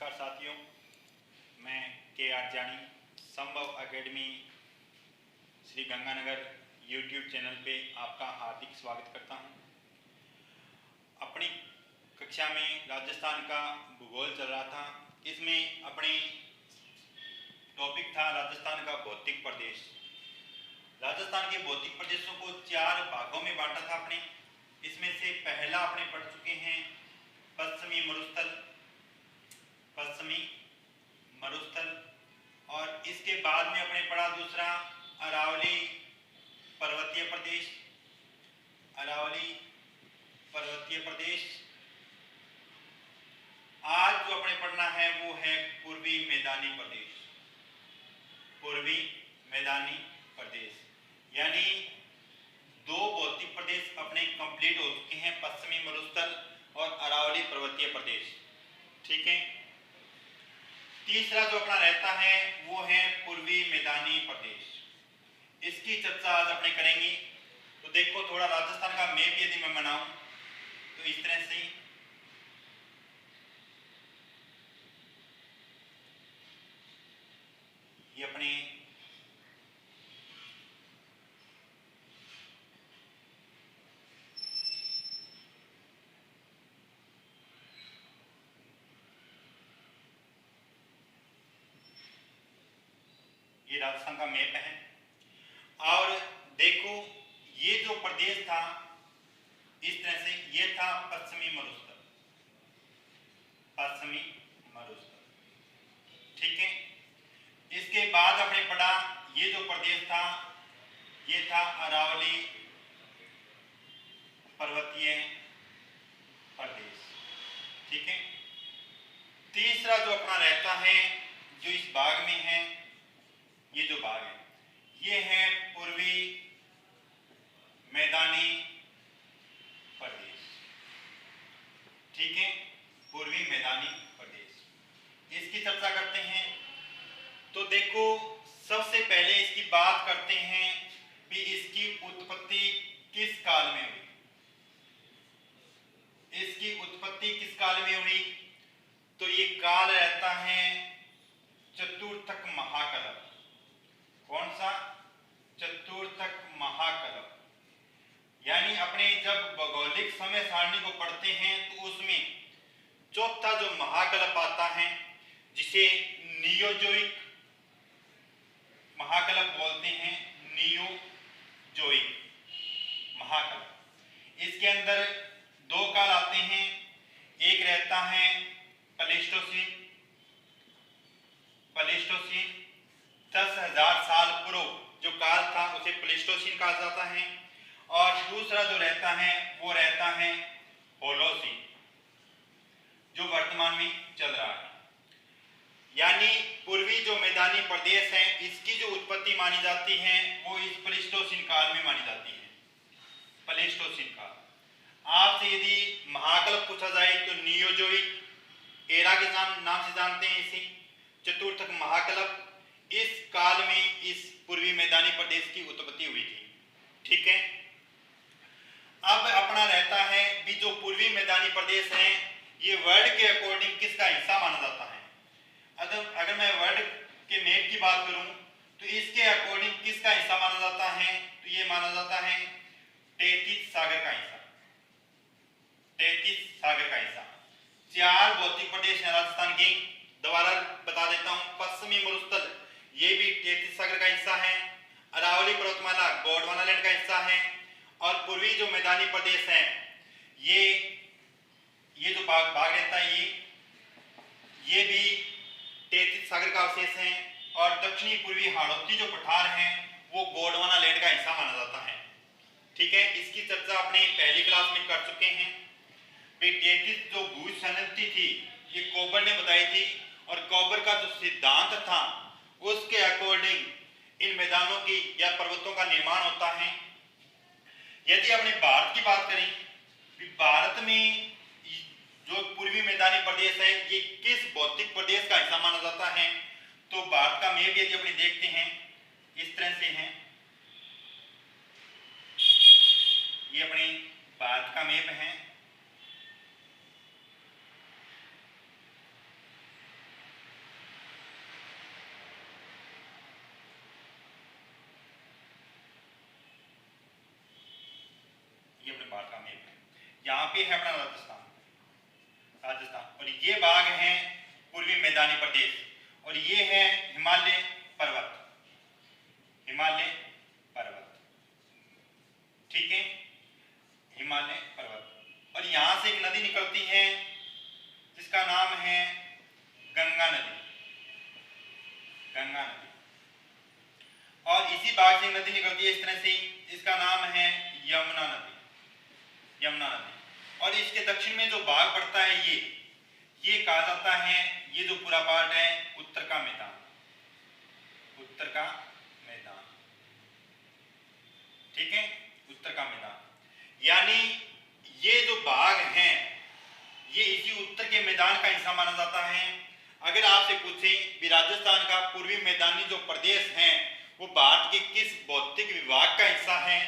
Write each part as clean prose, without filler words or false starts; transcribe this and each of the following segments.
नमस्कार साथियों, मैं के आर जानी संभव academy Shri Ganganagar YouTube channel पे आपका हार्दिक स्वागत करता हूं। अपनी कक्षा में राजस्थान का भूगोल चल रहा था। इसमें अपने टॉपिक था राजस्थान का भौतिक प्रदेश। राजस्थान के भौतिक प्रदेशों को 4 भागों में बांटा था अपने। इसमें से पहला अपने पढ़ चुके हैं पश्चिमी मरुस्थल, और इसके बाद में अपने पढ़ा दूसरा अरावली पर्वतीय प्रदेश। आज जो अपने पढ़ना है वो है पूर्वी मैदानी प्रदेश। यानी 2 भौतिक प्रदेश अपने कंप्लीट हो चुके हैं, पश्चिमी मरुस्थल और अरावली पर्वतीय प्रदेश। ठीक है। तीसरा जो अपना रहता है वो है पूर्वी मैदानी प्रदेश। इसकी चर्चा आज अपने करेंगे। तो देखो, थोड़ा राजस्थान का मैप यदि मैं बनाऊं तो इस तरह से ये अपने ये राजस्थान का मैप है। और देखो, ये जो प्रदेश था इस तरह से, ये था पश्चिमी मरुस्थल। ठीक है। इसके बाद अपने पढ़ा ये जो प्रदेश था ये था अरावली पर्वतीय प्रदेश। ठीक है। तीसरा जो अपना रहता है जो इस भाग में है, ये जो भाग है ये है पूर्वी मैदानी प्रदेश। ठीक है, पूर्वी मैदानी प्रदेश। इसकी चर्चा करते हैं। तो देखो, सबसे पहले इसकी बात करते हैं कि इसकी उत्पत्ति किस काल में हुई। तो ये काल रहता है चतुर्थक महाकल्प। कौन सा? चतुर्थक महाकल्प। यानी अपने जब भौगोलिक समय सारणी को पढ़ते हैं तो उसमें चौथा जो महाकल्प आता है जिसे नियोजोइक महाकल्प बोलते हैं। नियोजोइक महाकल्प। इसके अंदर 2 काल आते हैं। एक रहता है प्लेस्टोसीन 10,000 साल पूर्व जो काल था उसे प्लेस्टोसीन कहा जाता है। और दूसरा जो रहता है वो रहता है होलोसीन जो वर्तमान में चल रहा है। यानी पूर्वी जो मैदानी प्रदेश है इसकी जो उत्पत्ति मानी जाती है वो इस प्लेस्टोसीन काल में मानी जाती है। प्लेस्टोसीन काल। आपसे यदि महाकल्प पूछा जाए तो नियोजोइक एरा के नाम से जानते हैं इसे। चतुर्थक महाकल्प, इस काल में इस पूर्वी मैदानी प्रदेश की उत्पत्ति हुई थी। ठीक है। अब अपना रहता है भी जो पूर्वी मैदानी प्रदेश है ये वर्ल्ड के अकॉर्डिंग किसका हिस्सा माना जाता है। अगर मैं वर्ल्ड के मैप की बात करूं तो इसके अकॉर्डिंग किसका हिस्सा माना जाता है, तो ये माना जाता है तैतीस सागर का हिस्सा। 4 भौतिक प्रदेश हैं राजस्थान के। दोबारा बता देता हूं, पश्चिमी मरुस्थल ये भी 33 सागर का हिस्सा है। अरावली पर्वतमाला गोंडवाना लैंड का हिस्सा है। और पूर्वी जो मैदानी प्रदेश है ये जो भाग रहता है ये भी 33 सागर का अवशेष है। और दक्षिणी पूर्वी हाड़ौती जो पठार है वो गोंडवाना लैंड का हिस्सा माना जाता है। ठीक है। इसकी चर्चा अपने पहली क्लास में कर चुके हैं। 33 जो भू संस्कृति थी ये कोबर ने बताई थी। और कोबर का जो सिद्धांत था उसके अकॉर्डिंग इन मैदानों की या पर्वतों का निर्माण होता है। यदि अपने भारत की बात करें, भारत में जो पूर्वी मैदानी प्रदेश है ये किस भौतिक प्रदेश का हिस्सा माना जाता है, तो भारत का मैप यदि अपने देखते हैं इस तरह से है। ये अपने भारत का मैप है। यहाँ पे है अपना राजस्थान, और ये भाग है पूर्वी मैदानी प्रदेश, और ये है हिमालय पर्वत, हिमालय पर्वत, ठीक है, हिमालय पर्वत। और यहां से एक नदी निकलती है जिसका नाम है गंगा नदी, गंगा नदी। और इसी भाग से नदी निकलती है इस तरह से, इसका नाम है यमुना नदी, यमुना नदी। और इसके दक्षिण में जो भाग पड़ता है ये कहा जाता है, ये जो पूरा पार्ट है उत्तर का मैदान, उत्तर का मैदान, ठीक है, उत्तर का मैदान। यानी ये जो भाग है ये इसी उत्तर के मैदान का हिस्सा माना जाता है। अगर आपसे पूछें कि राजस्थान का पूर्वी मैदानी जो प्रदेश है वो भारत के किस भौतिक विभाग का हिस्सा है,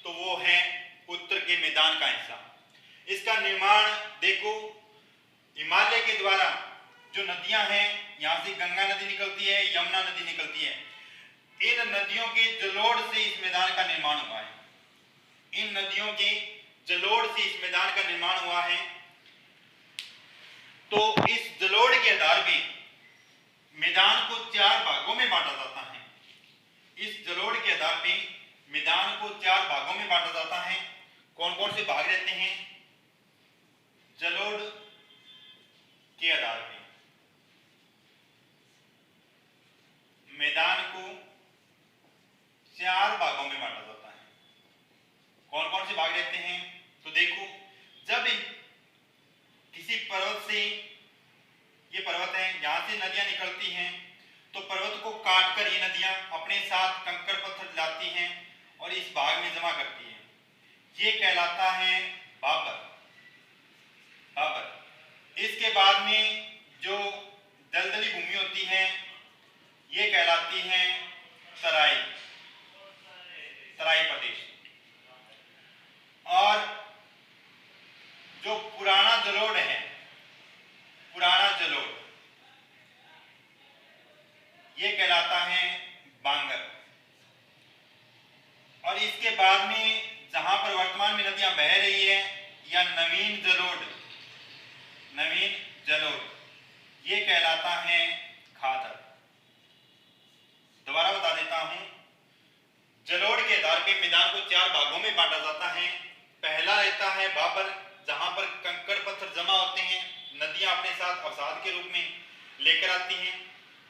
तो वो है उत्तर के मैदान का हिस्सा। इसका निर्माण देखो, हिमालय के द्वारा जो नदियां हैं, यहां से गंगा नदी निकलती है, यमुना नदी निकलती है, इन नदियों के जलोढ़ से इस मैदान का निर्माण हुआ है, इन नदियों के जलोढ़ से इस मैदान का निर्माण हुआ है। तो इस जलोढ़ के आधार पे मैदान को 4 भागों में बांटा जाता है, इस जलोढ़ के आधार पे मैदान को 4 भागों में बांटा जाता है। कौन कौन से भाग रहते हैं जलोढ़ के आधार पे? मैदान को 4 भागों में बांटा जाता है। कौन कौन से भाग रहते हैं? तो देखो, जब किसी पर्वत से, ये पर्वत है, यहां से नदियां निकलती हैं, तो पर्वत को काटकर ये नदियां अपने साथ कंकड़ पत्थर लाती हैं और इस भाग में जमा करती हैं। ये कहलाता है बाबर, बाबर। इसके बाद में जो दलदली भूमि होती है ये कहलाती है तराई, तराई प्रदेश। और जो पुराना जलोढ़ है, पुराना जलोढ़, ये कहलाता है बांगर। और इसके बाद में जहां पर वर्तमान में नदियां बह रही है या नवीन जलोढ़, नवीन जलोढ़, ये कहलाता है खादर। दोबारा बता देता हूं, जलोढ़ के आधार पे मैदान को 4 भागों में बांटा जाता है। पहला रहता है बाबर, जहां पर कंकड़ पत्थर जमा होते हैं, नदियां अपने साथ अवसाद के रूप में लेकर आती हैं।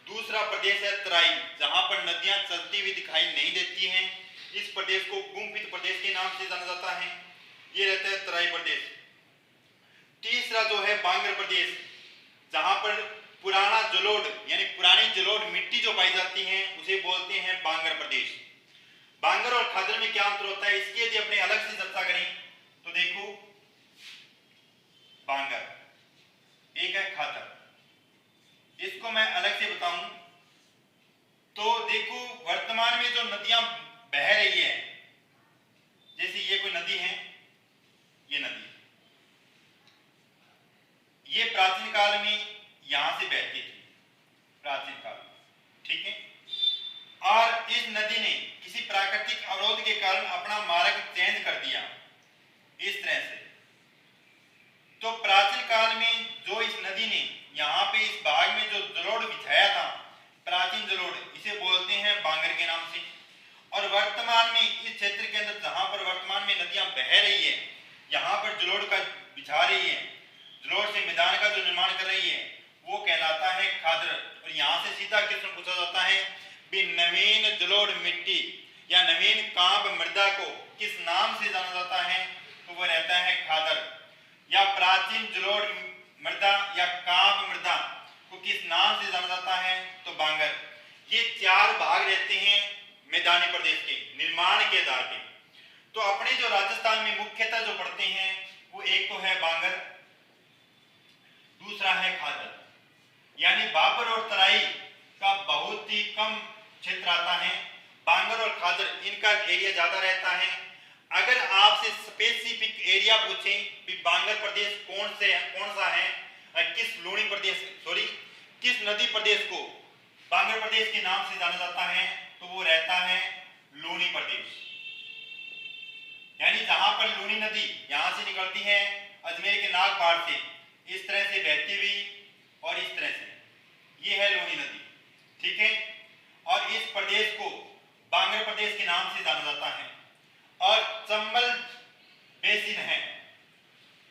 दूसरा प्रदेश है तराई, जहां पर नदियां चलती हुई दिखाई नहीं देती हैं। इस प्रदेश को गुम्फित प्रदेश के नाम से जाना जाता है, ये रहता है तराई प्रदेश। तीसरा जो है बांगर प्रदेश, जहां पर पुराना जलोढ़ यानी पुरानी जलोढ़ मिट्टी जो पाई जाती है उसे बोलते हैं बांगर प्रदेश। बांगर और खादर में क्या अंतर होता है, इसकी यदि अपने अलग से चर्चा करें तो देखो, बांगर एक है खादर, इसको मैं अलग से बताऊं तो देखो, वर्तमान में जो नदियां बह रही है, जैसे ये कोई नदी है, ये नदी, ये प्राचीन काल में यहां से बहती थी, प्राचीन काल में, ठीक है। और इस नदी ने किसी प्राकृतिक अवरोध के कारण अपना मार्ग चेंज कर दिया इस तरह से। तो प्राचीन काल में जो इस नदी ने यहाँ पे इस भाग में जो जलोढ़ बिछाया था, प्राचीन जलोढ़, इसे बोलते हैं बांगर के नाम से। और वर्तमान में इस क्षेत्र के अंदर जहां पर वर्तमान में नदियां बह रही है, यहाँ पर जलोढ़ का बिछा रही है, जलोढ़ से मैदान का जो निर्माण कर रही है, वो कहलाता है खादर। और यहाँ से सीधा क्वेश्चन पूछा जाता है कि नवीन जलोढ़ मिट्टी या नवीन कांप मृदा को किस नाम से जाना जाता है, तो वो रहता है खादर। या प्राचीन जलोढ़ मृदा या कांप मृदा को किस नाम से जाना जाता है, तो बांगर। ये 4 भाग रहते हैं मैदानी प्रदेश के निर्माण के आधार पे। तो अपने जो राजस्थान में मुख्यतः जो पढ़ते हैं वो एक तो है बांगर, दूसरा है खादर। यानी बाबर और तराई का बहुत ही कम क्षेत्र आता है, बांगर और खादर इनका एरिया ज्यादा रहता है। अगर आपसे स्पेसिफिक एरिया पूछें कि बांगर प्रदेश कौन सा है, किस लूणी प्रदेश, सॉरी किस नदी प्रदेश को बांगर प्रदेश के नाम से जाना जाता है, तो वो रहता है लूणी प्रदेश, यानी जहां पर लूनी नदी यहां से निकलती है अजमेर के नागपाड़ से, इस तरह से बहती हुई और इस तरह से, ये है लूनी नदी, ठीक है। और इस प्रदेश को बांगर प्रदेश के नाम से जाना जाता है। और चंबल बेसिन है,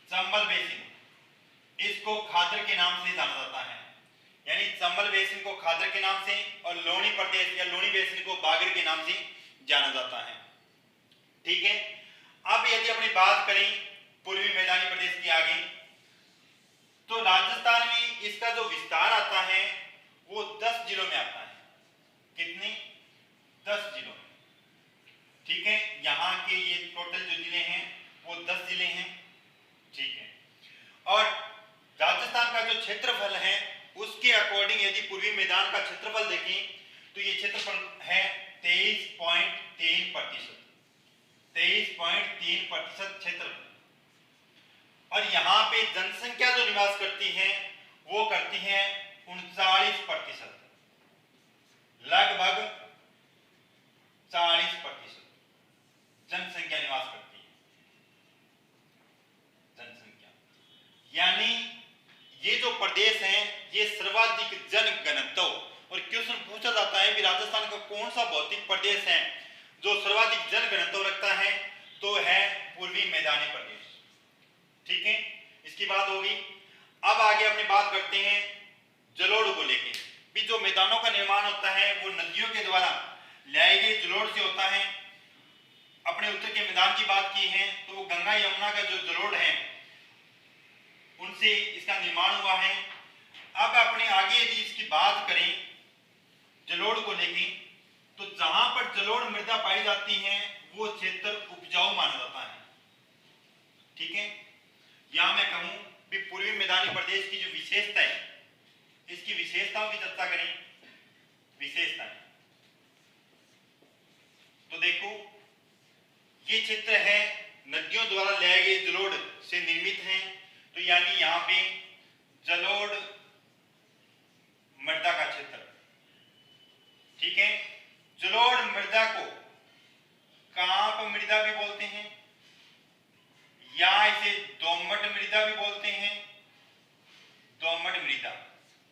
चंबल बेसिन, इसको खादर के नाम से जाना जाता है, यानी चंबल बेसिन को खादर के नाम से और लोनी प्रदेश या लोनी बेसिन को बागर के नाम से जाना जाता है, ठीक है। अब यदि अपनी बात करें पूर्वी मैदानी प्रदेश की आगे, तो राजस्थान में इसका जो विस्तार आता है वो 10 जिलों में आता है। कितने? 10 जिलों में, ठीक है। यहाँ के ये टोटल जो जिले हैं वो 10 जिले हैं, ठीक है। और राजस्थान का जो क्षेत्रफल है उसके अकॉर्डिंग यदि पूर्वी मैदान का क्षेत्रफल देखें तो ये क्षेत्रफल है 23.3%, 23.3% क्षेत्रफल। और यहाँ पे जनसंख्या जो निवास करती है वो करती है 39%, लगभग 40% जनसंख्या निवास करती है, जनसंख्या। यानी ये जो प्रदेश हैं ये सर्वाधिक जनघनत्व, और क्वेश्चन पूछा जाता है कि राजस्थान का कौन सा भौतिक प्रदेश है जो सर्वाधिक जनघनत्व रखता है, तो है पूर्वी मैदानी प्रदेश, ठीक है। इसकी बात होगी। अब आगे अपनी बात करते हैं जलोढ़ को लेके भी। जो मैदानों का निर्माण होता है वो नदियों के द्वारा लाए गए जलोढ़ से होता है। अपने उत्तर के मैदान की बात की है तो गंगा यमुना का जो जलोढ़ है उनसे इसका निर्माण हुआ है। अब अपने आगे यदि इसकी बात करें जलोढ़ को लेके, तो जहां पर जलोढ़ मृदा पाई जाती है वो क्षेत्र उपजाऊ माना जाता है, ठीक है। यहां मैं कहूं भी पूर्वी मैदानी प्रदेश की जो विशेषता है, इसकी विशेषताओं की चर्चा करें। विशेषताएं तो देखो, ये क्षेत्र है नदियों द्वारा लाए गए जलोढ़ से निर्मित है, तो यानी यहाँ पे जलोढ़ मृदा का क्षेत्र, ठीक है। जलोढ़ मृदा को कांप मृदा भी बोलते हैं या इसे दोमट मृदा भी बोलते हैं, दोमट मृदा,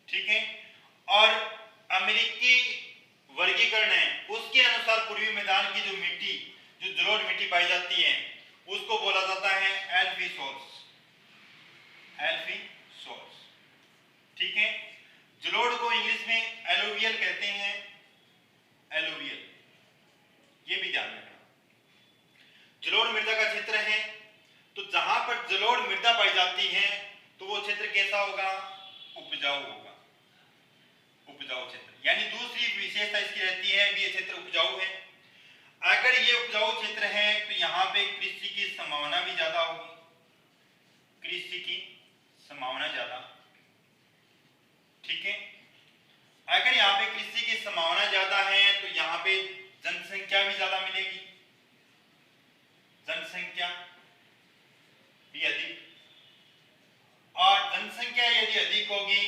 ठीक है। और अमेरिकी वर्गीकरण है उसके अनुसार पूर्वी मैदान की जो मिट्टी, जो जलोढ़ मिट्टी पाई जाती है उसको बोला जाता है एल्फी सोर्स, एल्फी सोर्स, ठीक है। जलोढ़ को इंग्लिश में एलोवियल कहते हैं, एलोवियल, ये भी ध्यान रखना। जलोढ़ मृदा का क्षेत्र है, तो जहां पर जलोढ़ मृदा पाई जाती है तो वो क्षेत्र कैसा होगा? उपजाऊ होगा, उपजाऊ क्षेत्र। यानी दूसरी विशेषता इसकी रहती है ये क्षेत्र उपजाऊ है। अगर ये उपजाऊ क्षेत्र है तो यहाँ पे कृषि की संभावना भी ज्यादा होगी, कृषि की संभावना ज्यादा, ठीक है। अगर यहाँ पे कृषि की संभावना ज्यादा है तो यहाँ पे जनसंख्या भी ज्यादा मिलेगी, जनसंख्या भी अधिक। और जनसंख्या यदि अधिक होगी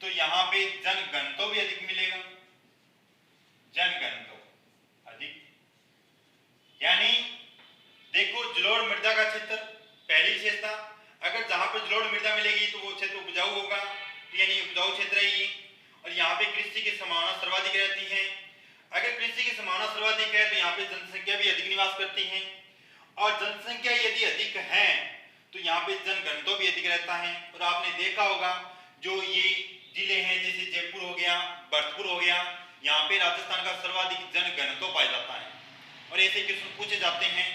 तो यहाँ पे जनघनत्व भी अधिक मिलेगा, जनघनत्व अधिक। यानी देखो जलोढ़ मृदा का क्षेत्र, पहली विशेषता, अगर जहां पर जलोढ़ मृदा मिलेगी तो वो क्षेत्र उपजाऊ होगा, तो यानी उपजाऊ क्षेत्र है ये। और यहाँ पे कृषि की संभावना सर्वाधिक रहती है। अगर कृषि की संभावना सर्वाधिक है तो यहाँ पे जनसंख्या भी अधिक निवास करती है, और जनसंख्या यदि अधिक है तो यहाँ पे जनघनत्व भी अधिक रहता है। और आपने देखा होगा जो ये जिले हैं जैसे जयपुर हो गया, भरतपुर हो गया, यहाँ पे राजस्थान का सर्वाधिक जनघनत्व पाया जाता है। और ऐसे क्वेश्चन पूछे जाते हैं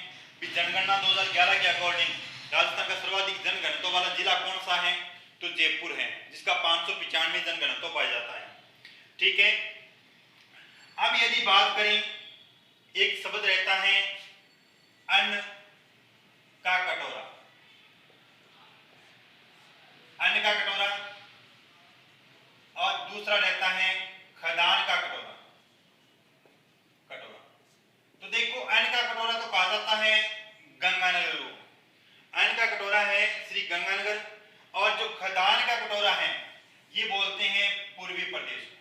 कि जनगणना 2011 के अकॉर्डिंग राजस्थान का सर्वाधिक जनघनत्व वाला जिला कौन सा है, तो जयपुर है, जिसका 595 जनघनत्व पाया जाता है, ठीक है। अब यदि बात करें, एक शब्द रहता है अन्न का कटोरा, अन्न का कटोरा, और दूसरा रहता है खदान का कटोरा, कटोरा। तो देखो अन्न का कटोरा तो कहा जाता है गंगानगर को, अन्न का कटोरा है श्री गंगानगर, और जो खदान का कटोरा है ये बोलते हैं पूर्वी प्रदेश को,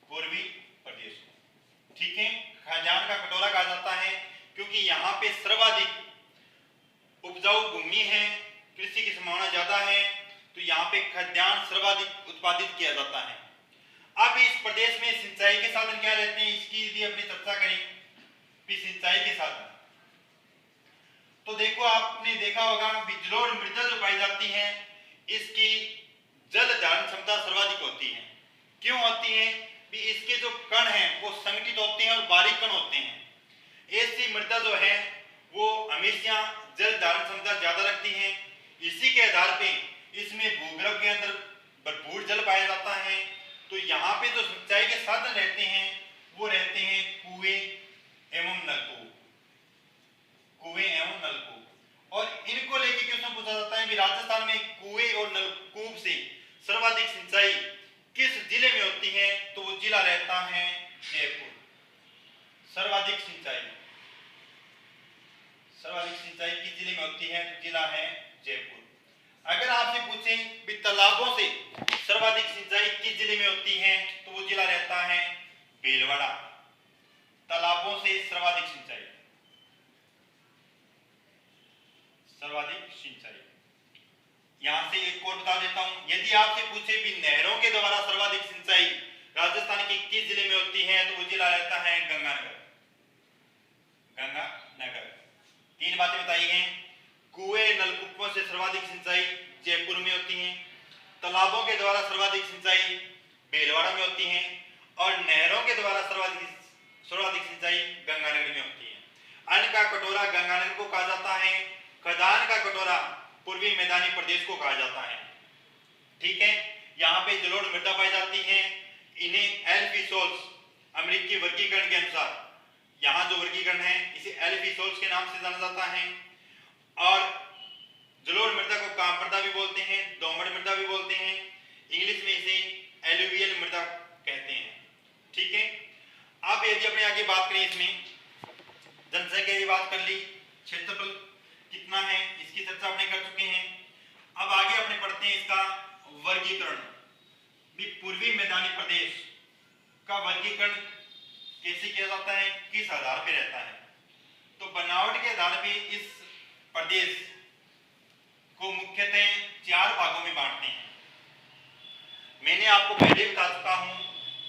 पूर्वी प्रदेश को, ठीक है। खदान का कटोरा कहा जाता है क्योंकि यहाँ पे उपजाऊ भूमि है, कृषि की संभावना ज्यादा है, तो यहाँ पे खाद्यान्न सर्वाधिक उत्पादित किया जाता है। अब इस प्रदेश में सिंचाई के साधन क्या रहते हैं, इसकी यदि अपनी चर्चा करें कि सिंचाई के साधन, तो देखो आपने देखा होगा जलोढ़ मृदा जो पाई जाती है इसकी जल धारण क्षमता सर्वाधिक होती है। क्यों होती है? भी इसके जो कण हैं वो संगठित होते हैं और बारीक कण होते हैं। ऐसी मृदा जो है वो हमेशा जल धारण क्षमता ज्यादा रखती है। इसी के आधार पे इसमें भूगर्भ के अंदर भरपूर जल पाया जाता है। तो यहाँ पे जो सिंचाई के साधन रहते हैं वो रहते हैं कुएं एवं नलकूप, कुएं एवं नलकूप। और इनको लेके क्वेश्चन पूछा जाता है कि राजस्थान में कुएं और नलकूप से सर्वाधिक सिंचाई किस जिले में होती है, तो वो जिला रहता है जयपुर। सर्वाधिक सिंचाई किस जिले में होती है, तो जिला है जयपुर। अगर आपसे पूछें कि तालाबों से सर्वाधिक सिंचाई किस जिले में होती है, तो वो जिला रहता है भीलवाड़ा। तालाबों से सर्वाधिक सिंचाई यहां से एक और बता देता हूं, यदि आपसे पूछे भी नहरों के द्वारा सर्वाधिक सिंचाई राजस्थान के किस जिले में होती है, तो वो जिला रहता है गंगानगर। तीन बातें बताई हैं। कुएं नलकूपों से सर्वाधिक सिंचाई जयपुर में होती है, तालाबों के द्वारा सर्वाधिक सिंचाई भीलवाड़ा में होती है, और नहरों के द्वारा सर्वाधिक सिंचाई गंगानगर में होती है। अन्न का कटोरा गंगानगर को कहा जाता है, खदान का कटोरा पूर्वी मैदानी प्रदेश को कहा जाता है। ठीक है, यहाँ पे जलोढ़ मृदा पाई जाती है। इन्हें एल्फीसोल्स अमेरिकी वर्गीकरण के अनुसार यहाँ जो वर्गीकरण है इसे एल्फीसोल्स के नाम से जाना जाता है। और जलोढ़ मृदा को काम मृदा भी बोलते हैं, दोमट मृदा भी बोलते हैं, इंग्लिश में इसे एलुवियल मृदा कहते हैं। ठीक है, अब यदि अपने आगे बात करें, इसमें जनसंख्या की बात कर ली, क्षेत्रफल कितना है इसकी चर्चा अपने कर चुके हैं। अब आगे अपने पढ़ते हैं इसका वर्गीकरण। भी पूर्वी मैदानी प्रदेश का वर्गीकरण कैसे किया जाता है, किस आधार पे रहता है, तो बनावट के आधार पे इस प्रदेश को मुख्यतः 4 भागों में बांटते हैं। मैंने आपको पहले बता चुका हूं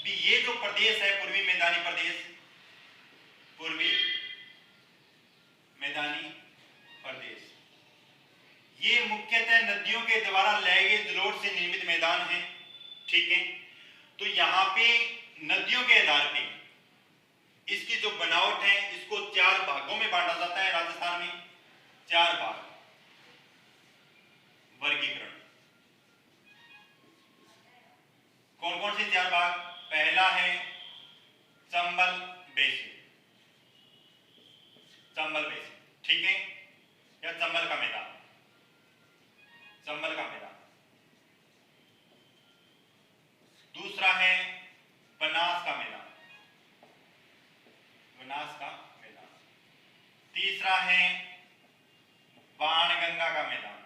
कि ये जो प्रदेश है पूर्वी मैदानी प्रदेश, पूर्वी मैदानी प्रदेश, ये मुख्यतः नदियों के द्वारा लए गए जलोढ़ से निर्मित मैदान है। ठीक है, तो यहाँ पे नदियों के आधार पे इसकी जो बनावट है इसको 4 भागों में बांटा जाता है। राजस्थान में 4 भाग वर्गीकरण। कौन कौन से 4 भाग? पहला है चंबल बेसिन, ठीक है, या चंबल का मैदान, दूसरा है बनास का मैदान, तीसरा है बाणगंगा का मैदान,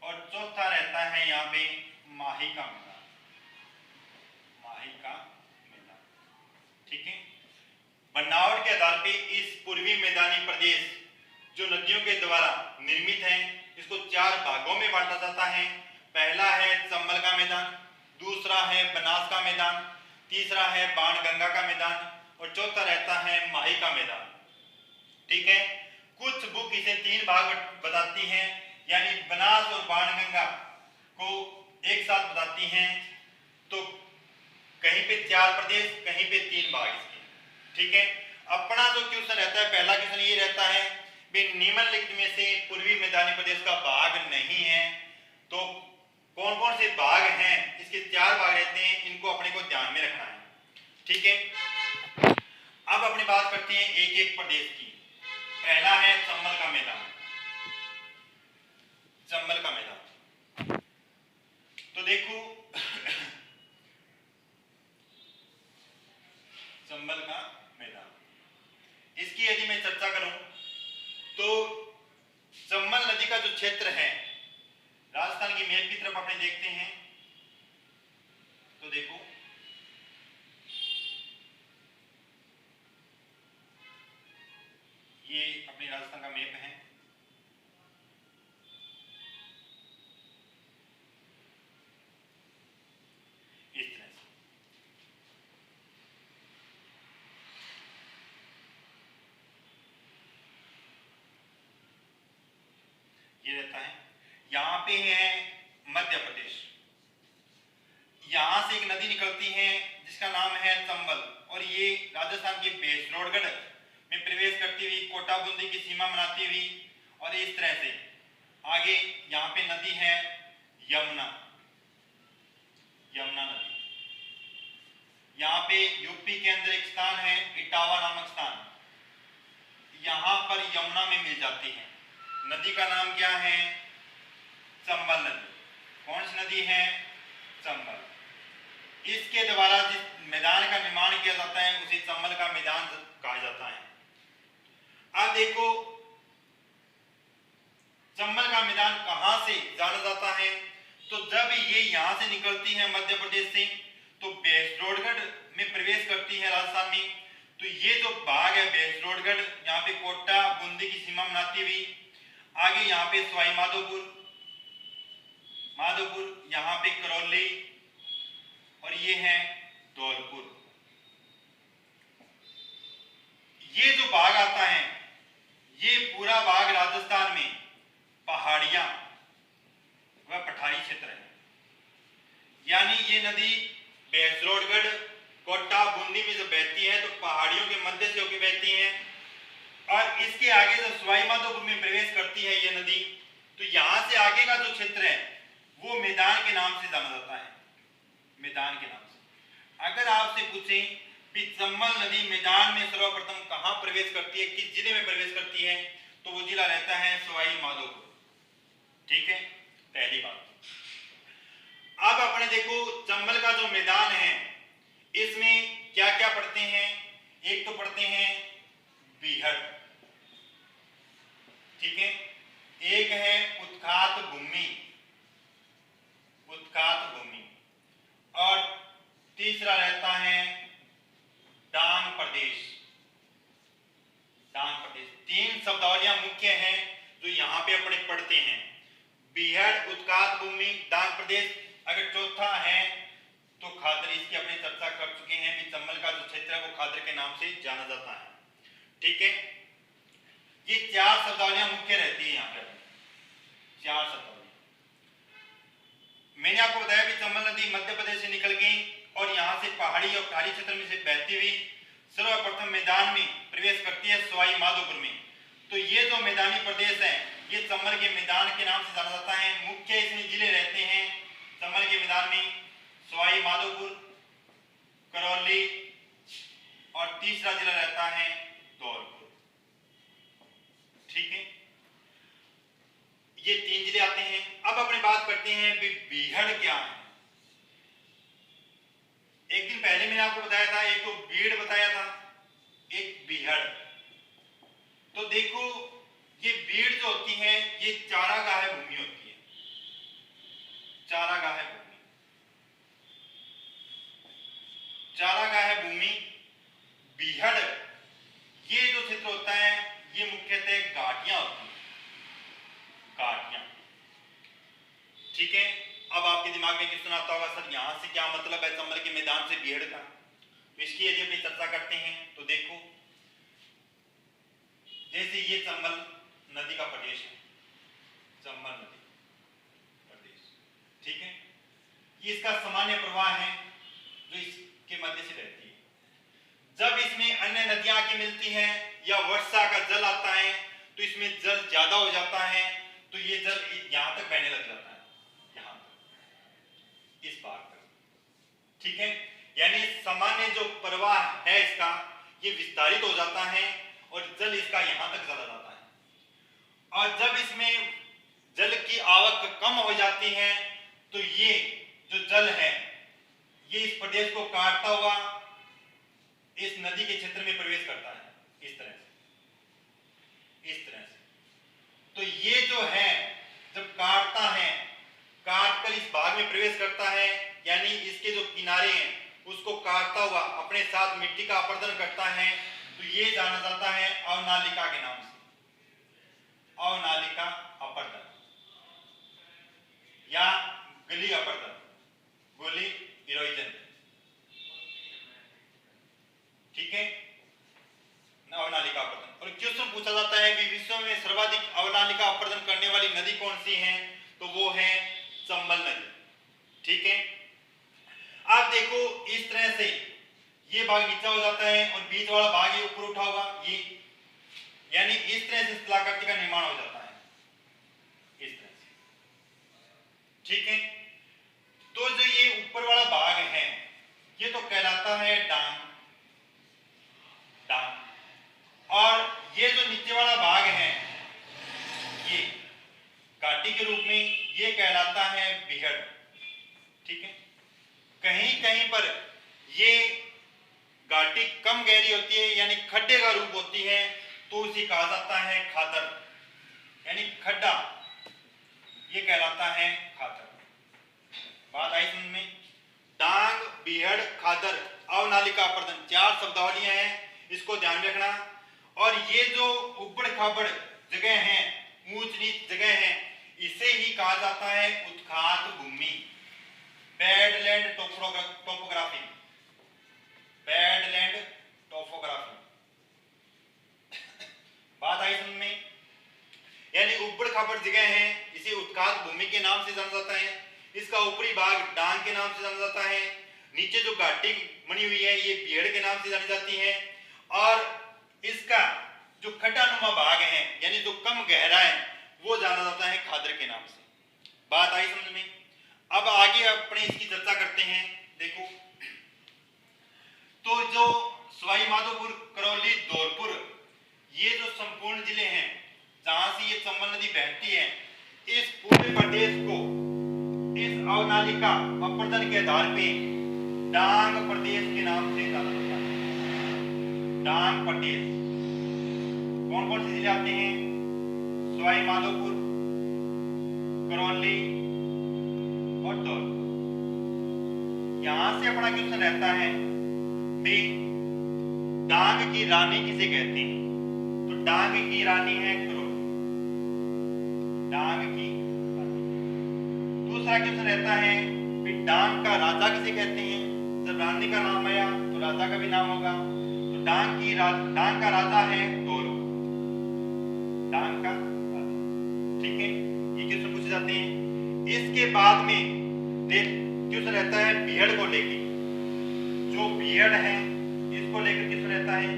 और चौथा रहता है यहाँ पे माही का मैदान। ठीक है, बनावट के आधार पे इस पूर्वी मैदानी प्रदेश जो नदियों के द्वारा निर्मित है इसको 4 भागों में बांटा जाता है। पहला है चंबल का मैदान, दूसरा है बनास का मैदान, तीसरा है बाणगंगा का मैदान, और चौथा रहता है माही का मैदान। ठीक है, कुछ बुक इसे 3 भाग बताती हैं, यानी बनास और बाणगंगा को एक साथ बताती हैं। तो कहीं पे 4 प्रदेश, कहीं पे 3 भाग इसके। ठीक है, अपना जो क्वेश्चन रहता है, पहला क्वेश्चन ये रहता है कि निम्नलिखित में से पूर्वी मैदानी प्रदेश का भाग नहीं है, तो कौन कौन से भाग हैं? इसके 4 भाग रहते हैं, इनको अपने को ध्यान में रखना है। ठीक है, अब अपनी बात करते हैं एक एक प्रदेश की। पहला है चंबल का मैदान। तो देखो चंबल का मैदान, इसकी यदि मैं चर्चा करूं तो चंबल नदी का जो क्षेत्र है, राजस्थान की मैप की तरफ अपने देखते हैं तो देखो ये अपने राजस्थान का मैप है। इस तरह से ये रहता है। यहाँ पे है मध्य प्रदेश, यहां से एक नदी निकलती है जिसका नाम है चंबल, और ये राजस्थान के भैंसरोडगढ़ में प्रवेश करती हुई कोटा बूंदी की सीमा बनाती हुई, और इस तरह से आगे यहाँ पे नदी है यमुना, यमुना नदी। यहाँ पे यूपी के अंदर एक स्थान है इटावा नामक स्थान, यहाँ पर यमुना में मिल जाती है। नदी का नाम क्या है? चंबल नदी। कौन सी नदी है? चंबल। इसके द्वारा जिस मैदान का निर्माण किया जाता है उसे चंबल का मैदान कहा जाता है। अब देखो चंबल का मैदान कहां से जाना जाता है? तो जब ये यहां से निकलती है मध्य प्रदेश से, तो भैंसरोडगढ़ में प्रवेश करती है राजस्थान में, तो ये जो भाग है भैंसरोडगढ़, यहाँ पे कोटा बूंदी की सीमा बनाती हुई आगे यहाँ पे सवाई माधोपुर, यहाँ पे करौली, और ये है धौलपुर। ये जो भाग आता है ये पूरा भाग राजस्थान में पहाड़ियां व पठारी क्षेत्र है। यानी ये नदी भैंसरोडगढ़ कोटा बूंदी में जो बहती है तो पहाड़ियों के मध्य से होकर बहती है, और इसके आगे जो सवाई माधोपुर में प्रवेश करती है ये नदी, तो यहां से आगे का जो क्षेत्र है वो मैदान के नाम से जाना जाता है, मैदान के नाम से। अगर आपसे पूछें कि चंबल नदी मैदान में सर्वप्रथम कहां प्रवेश करती है, किस जिले में प्रवेश करती है, तो वो जिला रहता है सवाई माधोपुर। ठीक है, पहली बात। अब अपने देखो चंबल का जो मैदान है इसमें क्या क्या पढ़ते हैं? एक तो पढ़ते हैं बीहड़, ठीक है, एक है उत्खात भूमि, उत्खात भूमि, और तीसरा रहता है डांग प्रदेश, डांग प्रदेश। तीन शब्दावलियां मुख्य हैं जो यहां पे अपने पढ़ते हैं, बीहड़, उत्खात भूमि, डांग प्रदेश। अगर चौथा है तो खादर, इसकी अपनी चर्चा कर चुके हैं कि चंबल का जो क्षेत्र है वो खादर के नाम से जाना जाता है। ठीक है, ये चार शब्दावलियां मुख्य रहती है यहाँ पे, चार शब्दावलियां। मैंने आपको बताया कि चंबल नदी मध्य प्रदेश से निकल गई और यहाँ से पहाड़ी और पहाड़ी क्षेत्र में से बहती हुई सर्वप्रथम मैदान में प्रवेश करती है सवाई माधोपुर में। तो ये जो मैदानी प्रदेश है ये चंबल के मैदान के नाम से जाना जाता है। मुख्य इसमें जिले रहते हैं चंबल के मैदान में सवाई माधोपुर, करौली, और तीसरा जिला रहता है धौलपुर। ठीक है, ये तीन जिले आते हैं। अब अपने बात करते हैं बीहड़ क्या है। एक दिन पहले मैंने आपको बताया था, एक तो बीड़ बताया था, एक बीहड़। तो देखो ये बीड़ जो होती है ये चारागाह भूमि होती है, चारागाह भूमि, चारागाह भूमि। बीहड़ ये जो क्षेत्र होता है ये मुख्यतः घाटियां होती हैं, घाटियां। ठीक है, अब आपके दिमाग में किस आता होगा सर यहां से क्या मतलब है चंबल के मैदान से बीहड़ का? तो इसकी यदि अपनी चर्चा करते हैं तो देखो, जैसे ये चंबल नदी का प्रदेश है, चंबल नदी प्रदेश, ठीक है, ये इसका सामान्य प्रवाह है जो इसके मध्य से बहती है। जब इसमें अन्य नदियां आके मिलती हैं या वर्षा का जल आता है तो इसमें जल ज्यादा हो जाता है, तो ये जल यहां तक बहने लग जाता है, यहां तक, इस भाग तक। ठीक है, यानी सामान्य जो प्रवाह है इसका ये विस्तारित हो जाता है और जल इसका यहां तक चला जाता है। और जब इसमें जल की आवक कम हो जाती है तो ये जो जल है ये इस प्रदेश को काटता हुआ इस नदी के क्षेत्र में प्रवेश करता है, इस तरह से, इस तरह से। तो ये जो है जब काटता है, काटकर इस भाग में प्रवेश करता है, यानी इसके जो किनारे हैं उसको काटता हुआ अपने साथ मिट्टी का अपरदन करता है, तो तो ये जाना जाता है अवनालिका के नाम से, अवनालिका अपर या गली अपर, गोली इरोजन, ठीक है, अवनालिका अपर्दन। और क्वेश्चन पूछा जाता है कि विश्व में सर्वाधिक अवनालिका अपर्दन करने वाली नदी कौन सी है, तो वो है चंबल नदी, ठीक है। आप देखो इस तरह से ये भाग नीचा हो जाता है और बीच वाला भाग ये ऊपर उठा हुआ, ये यानी इस तरह से स्थलाकृति का निर्माण हो जाता है, इस तरह से, ठीक है। तो जो ये ऊपर वाला भाग है ये तो कहलाता है डांग, डांग, और ये जो नीचे वाला भाग है ये घाटी के रूप में ये कहलाता है बिहड़, ठीक है। कहीं कहीं पर ये घाटी कम गहरी होती है यानी खड्डे का रूप होती है, तो उसे कहा जाता है खादर, यानी खड्डा, ये कहलाता है खादर। बात आई समझ में? डांग, बिहड़, खादर, अवनालिका अपर्दन, 4 शब्दावलियां हैं, इसको ध्यान में रखना। और ये जो उबड़ खाबड़ जगह है, ऊंच नीच जगह है, इसे ही कहा जाता है उत्खात भूमि, बैडलैंड टोपोग्राफी, बैडलैंड टोपोग्राफी। बात आई समझ में? यानी उबड़ खाबड़ जगह है, इसे उत्खात भूमि के नाम से जाना जाता है। इसका ऊपरी भाग डांग के नाम से जाना जाता है, नीचे जो घाटी बनी हुई है ये बिहड़ के नाम से जानी जाती है, और इसका जो खड्डानुमा भाग है यानी जो कम गहरा है वो जाना जाता है खादर के नाम से। बात आई समझ में? अब आगे अपने इसकी चर्चा करते हैं। देखो, तो जो सवाई माधोपुर, करौली, धौलपुर, ये जो संपूर्ण जिले हैं जहां से ये चंबल नदी बहती है, इस पूरे प्रदेश को इस अवनालिका अपर्दन के आधार पे डांग प्रदेश के नाम से जाना जाता है। डांग प्रदेश कौन कौन से जिले आते हैं? सवाई माधोपुर, करौली और धौलपुर। यहां से अपना क्वेश्चन रहता है भी डांग की रानी किसे कहते हैं, तो डांग की रानी है करौली, डांग की। दूसरा क्वेश्चन रहता है कि डांग का राजा किसे कहते हैं? जब रानी का नाम आया तो राजा का भी नाम होगा, तो डांग का राजा है धौलपुर, डांग का राजा, ठीक है। ये क्वेश्चन पूछे जाते हैं। इसके बाद में क्वेश्चन रहता है बिहड़ को लेके, जो बिहड़ है इसको लेकर क्वेश्चन रहता है।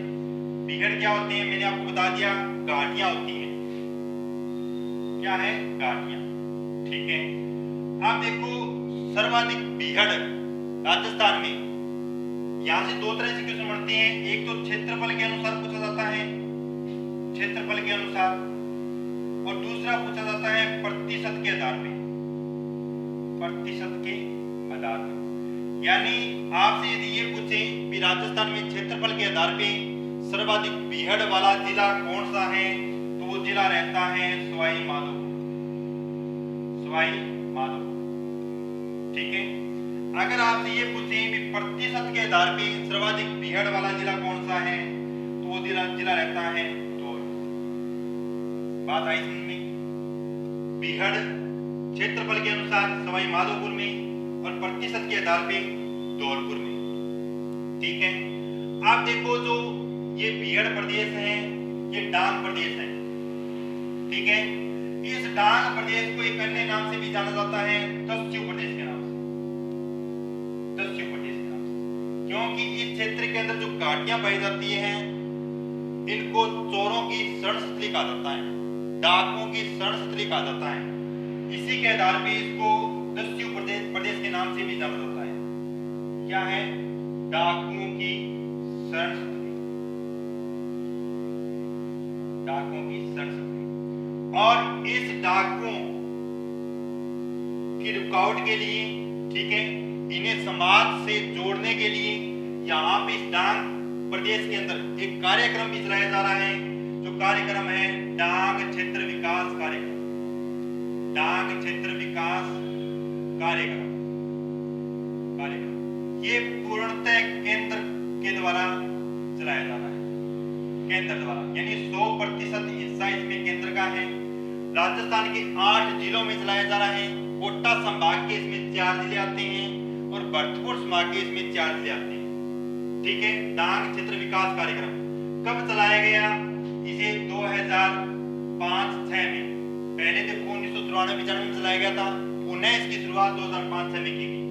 बिहड़ क्या होते हैं? मैंने आपको बता दिया, घाटियां होती हैं। क्या है? घाटियां, ठीक है। आप देखो सर्वाधिक बिहड़ राजस्थान में, यहां से 2 तरह से क्वेश्चन बढ़ते हैं। एक तो क्षेत्रफल के अनुसार पूछा जाता है, क्षेत्रफल के अनुसार, और दूसरा पूछा जाता है प्रतिशत के आधार पे, प्रतिशत के आधार पे। यानी आपसे यदि ये पूछे कि राजस्थान में क्षेत्रफल के आधार पे सर्वाधिक बिहड़ वाला जिला कौन सा है, तो वो जिला रहता है सवाई माधोपुर, सवाई माधोपुर, ठीक है। अगर आपसे ये पूछे कि प्रतिशत के आधार पे सर्वाधिक बिहड़ वाला जिला कौन सा है, तो वो जिला रहता है धौलपुर। बात आई समझ में? बिहड़ क्षेत्रफल के अनुसार सवाई माधोपुर में और प्रतिशत के आधार पे धौलपुर में, ठीक है। आप देखो जो ये बिहड़ प्रदेश है ये डांग प्रदेश है, ठीक है। इस डांग प्रदेश को एक अन्य नाम से भी जाना जाता है दस्यु प्रदेश के नाम से, दस्यु प्रदेश के नाम से, क्योंकि इस क्षेत्र के अंदर जो घाटियां पाई जाती हैं इनको चोरों की शरणस्थली कहा जाता है, डाकुओं की शरणस्थली कहा जाता है। इसी के आधार पे इसको दस्यु प्रदेश के नाम से भी जाना जाता है। क्या है? डाकुओं की शरणस्थली, डाकुओं की शरणस्थली। और इस डाकुओं की रुकावट के लिए, ठीक है, इन्हें समाज से जोड़ने के लिए यहाँ पे इस डांग प्रदेश के अंदर एक कार्यक्रम भी चलाया जा रहा है, जो कार्यक्रम है डांग क्षेत्र विकास कार्यक्रम, डांग क्षेत्र विकास कार्यक्रम। ये पूर्णतः केंद्र के द्वारा चलाया जा रहा है, केंद्र द्वारा, यानी 100% हिस्सा इसमें केंद्र का है। राजस्थान के 8 जिलों में चलाया जा रहा है। कोटा संभाग के इसमें 4 जिले आते हैं और भरतपुर संभाग के इसमें 4 जिले आते हैं। ठीक है। डांग क्षेत्र विकास कार्यक्रम कब चलाया गया? इसे 2005-06 में, पहले देखो 1993-95 में चलाया गया था, पुनः इसकी शुरुआत 2005-06 में की गई।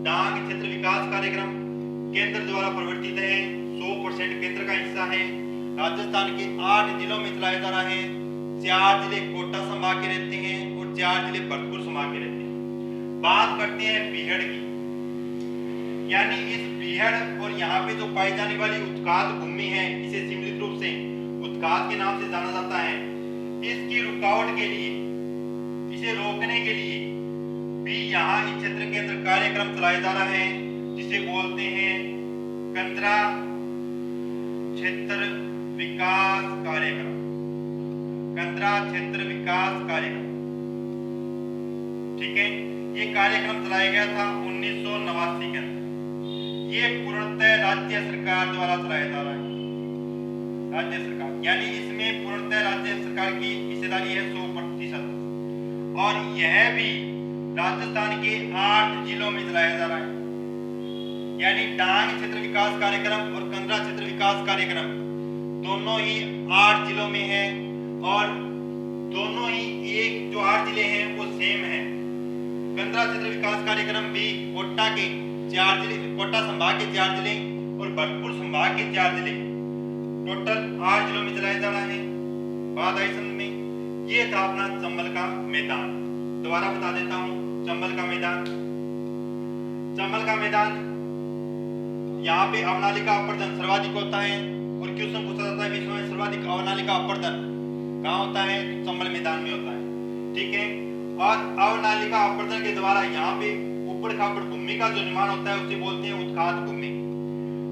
डांग क्षेत्र विकास कार्यक्रम केंद्र द्वारा प्रवर्तित है, 100% केंद्र का हिस्सा है। राजस्थान के 8 जिलों में चलाया जा रहा है। 4 जिले कोटा संभाग के रहते हैं और 4 जिले भरतपुर संभाग के रहते हैं। बात करते हैं बीहड़ की, यानी इस बीहड़ और यहाँ पे जो पाई जाने वाली उत्काद भूमि है, इसे सीमित रूप से उत्काद के नाम से जाना जाता है। इसकी रुकावट के लिए, इसे रोकने के लिए भी यहाँ इस क्षेत्र के अंदर कार्यक्रम चलाया जा रहा है, जिसे बोलते हैं कंदरा क्षेत्र विकास कार्यक्रम। कंदरा क्षेत्र विकास कार्यक्रम, ठीक है। ये कार्यक्रम चलाया गया था 1989 के अंदर। ये पूर्णतः राज्य सरकार द्वारा चलाया जा रहा है, राज्य सरकार, यानी इसमें पूर्णतः राज्य सरकार की हिस्सेदारी है 100%। और यह भी राजस्थान के 8 जिलों में चलाया जा रहा है, यानी डांग क्षेत्र विकास कार्यक्रम और कंदरा क्षेत्र विकास कार्यक्रम दोनों ही 8 जिलों में है और दोनों ही एक जो 8 जिले हैं वो सेम है। कंदरा क्षेत्र विकास कार्यक्रम भी कोटा के 4 जिले, कोटा संभाग के 4 जिले और भरतपुर संभाग के 4 जिले, टोटल 8 जिलों में चलाया जा रहा है। बात आई समझ में। ये था अपना चंबल का मैदान। दोबारा बता देता हूँ, चंबल का मैदान, चंबल का मैदान, यहाँ पे अवनालिका अपर्दन सर्वाधिक होता है और क्वेश्चन पूछा जाता है विश्व में सर्वाधिक अवनालिका अपर्दन कहाँ होता है? तो चंबल मैदान में होता है, ठीक है। और अवनालिका अपर्दन के द्वारा यहाँ पे ऊपर खापड़ भूमि का जो निर्माण होता है उसे बोलते हैं उत्खाद भूमि।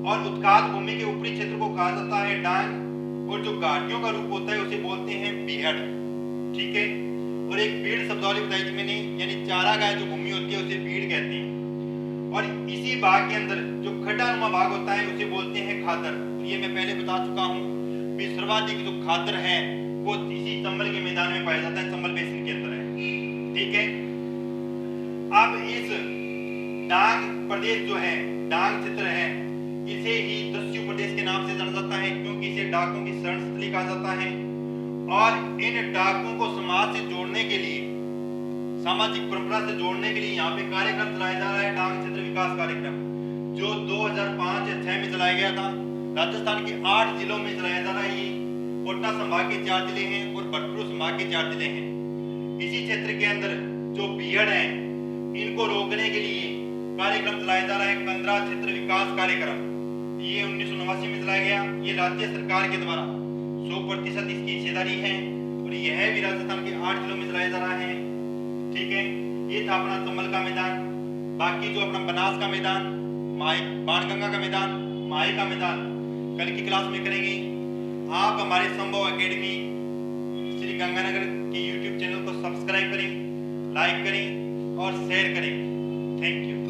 और उत्खाद भूमि के ऊपरी क्षेत्र को कहा जाता है डांग, और जो घाटियों का रूप होता है उसे बोलते हैं बीहड़, ठीक है। और एक बीड़ शब्दावली बताई थी मैंने, यानी चारागाह जो भूमि होती है उसे बीड़ कहते हैं। और इसी भाग के अंदर जो खड्डानुमा भाग होता है उसे बोलते हैं खादर। ये मैं पहले बता चुका हूँ कि सर्वाधिक जो खादर है वो इसी चंबल के मैदान में पाया जाता है, चंबल बेसिन के अंदर है, ठीक है। अब इस डांग प्रदेश जो है, डांग क्षेत्र है, इसे ही दस्यु प्रदेश के नाम से जाना जाता है, क्योंकि इसे डाकुओं की शरण स्थली कहा जाता है। और इन डाकुओं को समाज से जोड़ने के लिए, सामाजिक परंपरा से जोड़ने के लिए यहाँ पे कार्यक्रम चलाया जा रहा है, डांग क्षेत्र विकास कार्यक्रम, जो 2005-06 में चलाया गया था। राजस्थान के 8 जिलों में चलाया जा रहा है। ये कोटा संभाग के 4 जिले हैं और भरतपुर संभाग के 4 जिले हैं। इसी क्षेत्र के अंदर जो बीहड़ है, इनको रोकने के लिए कार्यक्रम चलाया जा रहा है, कंदरा क्षेत्र विकास कार्यक्रम। ये 1989 में चलाया गया। ये राज्य सरकार के द्वारा 100% इसकी हिस्सेदारी है और यह भी राजस्थान के 8 जिलों में चलाया जा रहा है, ठीक है। ये था अपना चंबल का मैदान। बाकी जो अपना बनास का मैदान, बाणगंगा का मैदान, माही का मैदान कल की क्लास में करेंगे। आप हमारे संभव एकेडमी श्री गंगानगर के YouTube चैनल को सब्सक्राइब करें, लाइक करें और शेयर करें। Thank you.